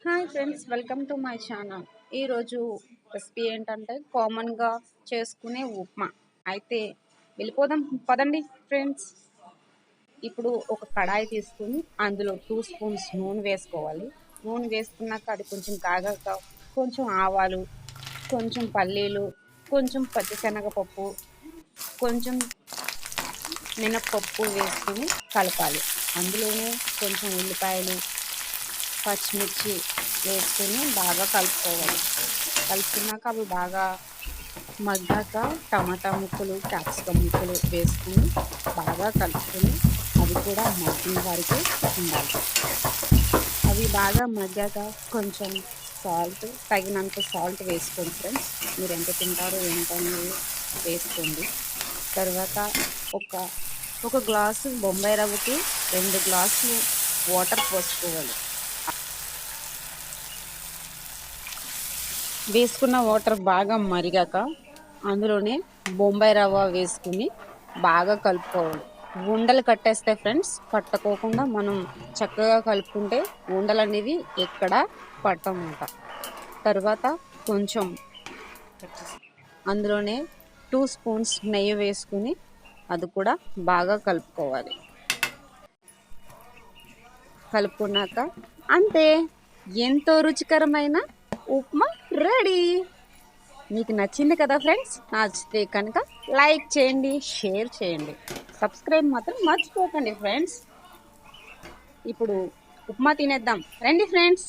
Hi friends, welcome to my channel. ఈరోజు recipe ఏంటంటే కామన్గా చేసుకునే ఉప్మా. అయితే వెళ్ళిపోదాం పదండి ఫ్రెండ్స్. ఇప్పుడు ఒక కడాయి తీసుకుని అందులో 2 స్పూన్స్ నూనె వేసుకోవాలి. నూనె వేసుకున్నాక అది కొంచెం కాగాక కొంచెం ఆవాలు, కొంచెం పల్లీలు, కొంచెం పచ్చిశనగపప్పు, కొంచెం మినప్పప్పు వేసుకుని కలపాలి. అందులోనే కొంచెం ఉల్లిపాయలు, పచ్చిమిర్చి వేసుకొని బాగా కలుపుకోవాలి. కలుపుకున్నాక అవి బాగా మగ్గాక టమాటా ముక్కలు, క్యాప్సికమ్ ముక్కలు వేసుకుని బాగా కలుపుకొని అవి కూడా మగ్గిన వరకు ఉండాలి. అవి బాగా మగ్గాక కొంచెం తగినంత సాల్ట్ వేసుకోండి ఫ్రెండ్స్. మీరు ఎంత తింటారో ఏంటనేది వేసుకోండి. తర్వాత ఒక గ్లాసు బొంబాయి రవ్వకి 2 గ్లాసులు వాటర్ పోసుకోవాలి. వేసుకున్న వాటర్ బాగా మరిగాక అందులోనే బొంబాయి రవ్వ వేసుకుని బాగా కలుపుకోవాలి. ఉండలు కట్టేస్తే ఫ్రెండ్స్, కట్టుకోకుండా మనం చక్కగా కలుపుకుంటే ఉండలు అనేవి ఎక్కడ పట్టమాట. తర్వాత కొంచెం అందులోనే 2 స్పూన్స్ నెయ్యి వేసుకుని అది కూడా బాగా కలుపుకోవాలి. కలుపుకున్నాక అంతే, ఎంతో రుచికరమైన ఉప్మా రెడీ. మీకు నచ్చింది కదా ఫ్రెండ్స్? నచ్చితే కనుక లైక్ చేయండి, షేర్ చేయండి, సబ్స్క్రైబ్ మాత్రం మర్చిపోకండి ఫ్రెండ్స్. ఇప్పుడు ఉప్మా తినేద్దాం రండి ఫ్రెండ్స్.